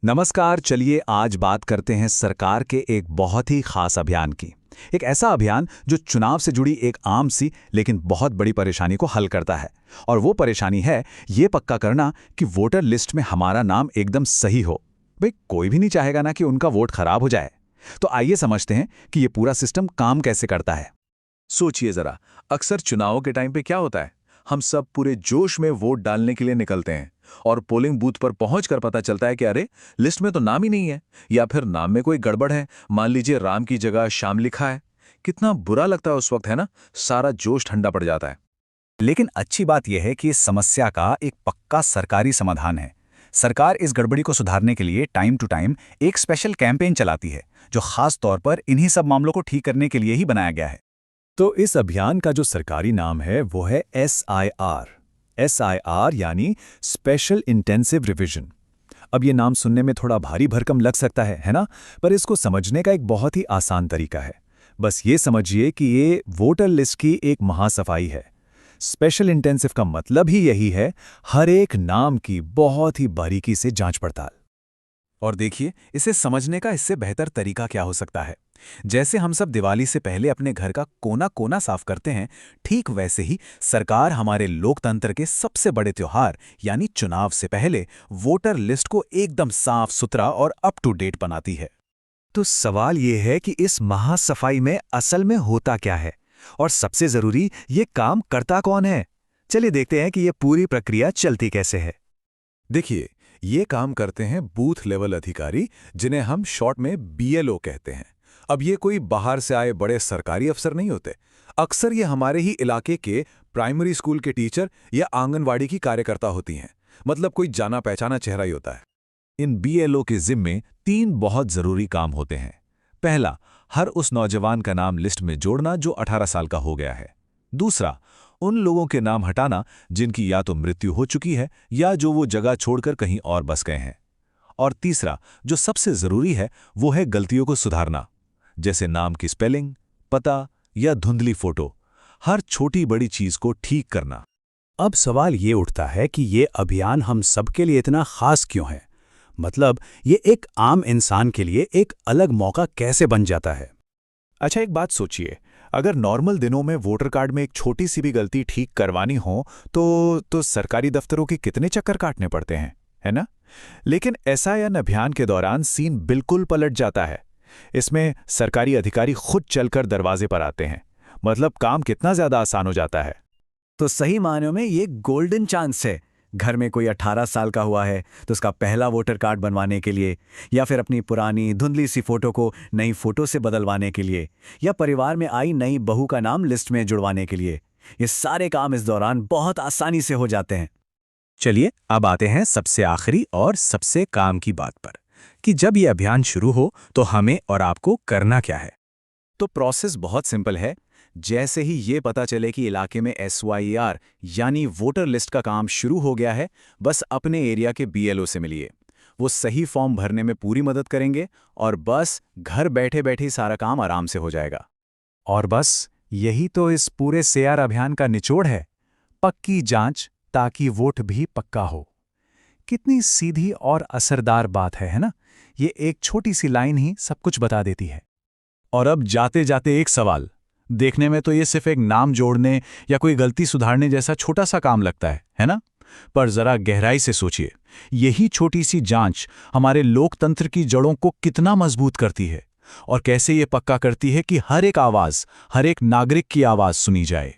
नमस्कार। चलिए आज बात करते हैं सरकार के एक बहुत ही खास अभियान की। एक ऐसा अभियान जो चुनाव से जुड़ी एक आम सी लेकिन बहुत बड़ी परेशानी को हल करता है। और वो परेशानी है ये पक्का करना कि वोटर लिस्ट में हमारा नाम एकदम सही हो। भाई कोई भी नहीं चाहेगा ना कि उनका वोट खराब हो जाए। तो आइए समझते हैं कि ये पूरा सिस्टम काम कैसे करता है। सोचिए जरा, अक्सर चुनावों के टाइम पे क्या होता है, हम सब पूरे जोश में वोट डालने के लिए निकलते हैं और पोलिंग बूथ पर पहुंचकर पता चलता है कि अरे लिस्ट में तो नाम ही नहीं है, या फिर नाम में कोई गड़बड़ है। मान लीजिए राम की जगह श्याम लिखा है। कितना बुरा लगता है उस वक्त, है ना। सारा जोश ठंडा पड़ जाता है। लेकिन अच्छी बात यह है कि इस समस्या का एक पक्का सरकारी समाधान है। सरकार इस गड़बड़ी को सुधारने के लिए टाइम टू टाइम एक स्पेशल कैंपेन चलाती है, जो खास तौर पर इन्हीं सब मामलों को ठीक करने के लिए ही बनाया गया है। तो इस अभियान का जो सरकारी नाम है वो है SIR। SIR यानी स्पेशल इंटेंसिव रिवीजन। अब ये नाम सुनने में थोड़ा भारी भरकम लग सकता है ना। पर इसको समझने का एक बहुत ही आसान तरीका है। बस ये समझिए कि ये वोटर लिस्ट की एक महासफाई है। स्पेशल इंटेंसिव का मतलब ही यही है, हर एक नाम की बहुत ही बारीकी से जांच पड़ताल। और देखिए, इसे समझने का इससे बेहतर तरीका क्या हो सकता है। जैसे हम सब दिवाली से पहले अपने घर का कोना कोना साफ करते हैं, ठीक वैसे ही सरकार हमारे लोकतंत्र के सबसे बड़े त्योहार यानी चुनाव से पहले वोटर लिस्ट को एकदम साफ सुथरा और अप टू डेट बनाती है। तो सवाल ये है कि इस महासफाई में असल में होता क्या है, और सबसे जरूरी, ये काम करता कौन है। चलिए देखते हैं कि ये पूरी प्रक्रिया चलती कैसे है। देखिए, ये काम करते हैं बूथ लेवल अधिकारी, जिन्हें हम शॉर्ट में BLO कहते हैं। अब ये कोई बाहर से आए बड़े सरकारी अफसर नहीं होते। अक्सर ये हमारे ही इलाके के प्राइमरी स्कूल के टीचर या आंगनवाड़ी की कार्यकर्ता होती हैं। मतलब कोई जाना पहचाना चेहरा ही होता है। इन BLO के जिम्मे 3 बहुत जरूरी काम होते हैं। पहला, हर उस नौजवान का नाम लिस्ट में जोड़ना जो 18 साल का हो गया है। दूसरा, उन लोगों के नाम हटाना जिनकी या तो मृत्यु हो चुकी है या जो वो जगह छोड़कर कहीं और बस गए हैं। और तीसरा, जो सबसे जरूरी है, वो है गलतियों को सुधारना, जैसे नाम की स्पेलिंग, पता या धुंधली फोटो। हर छोटी बड़ी चीज को ठीक करना। अब सवाल ये उठता है कि ये अभियान हम सबके लिए इतना खास क्यों है। मतलब ये एक आम इंसान के लिए एक अलग मौका कैसे बन जाता है। अच्छा, एक बात सोचिए, अगर नॉर्मल दिनों में वोटर कार्ड में एक छोटी सी भी गलती ठीक करवानी हो तो सरकारी दफ्तरों के कितने चक्कर काटने पड़ते हैं, है ना। लेकिन SIR अभियान के दौरान सीन बिल्कुल पलट जाता है। इसमें सरकारी अधिकारी खुद चलकर दरवाजे पर आते हैं। मतलब काम कितना ज्यादा आसान हो जाता है। तो सही मायनों में ये गोल्डन चांस है। घर में कोई 18 साल का हुआ है तो उसका पहला वोटर कार्ड बनवाने के लिए, या फिर अपनी पुरानी धुंधली सी फोटो को नई फोटो से बदलवाने के लिए, या परिवार में आई नई बहू का नाम लिस्ट में जुड़वाने के लिए, ये सारे काम इस दौरान बहुत आसानी से हो जाते हैं। चलिए अब आते हैं सबसे आखिरी और सबसे काम की बात पर, कि जब ये अभियान शुरू हो तो हमें और आपको करना क्या है। तो प्रोसेस बहुत सिंपल है। जैसे ही ये पता चले कि इलाके में SYR यानी वोटर लिस्ट का काम शुरू हो गया है, बस अपने एरिया के BLO से मिलिए। वो सही फॉर्म भरने में पूरी मदद करेंगे और बस घर बैठे बैठे सारा काम आराम से हो जाएगा। और बस यही तो इस पूरे SIR अभियान का निचोड़ है। पक्की जांच ताकि वोट भी पक्का हो। कितनी सीधी और असरदार बात है ना। ये एक छोटी सी लाइन ही सब कुछ बता देती है। और अब जाते जाते एक सवाल। देखने में तो ये सिर्फ एक नाम जोड़ने या कोई गलती सुधारने जैसा छोटा सा काम लगता है ना। पर जरा गहराई से सोचिए, यही छोटी सी जांच हमारे लोकतंत्र की जड़ों को कितना मजबूत करती है, और कैसे ये पक्का करती है कि हर एक आवाज, हर एक नागरिक की आवाज सुनी जाए।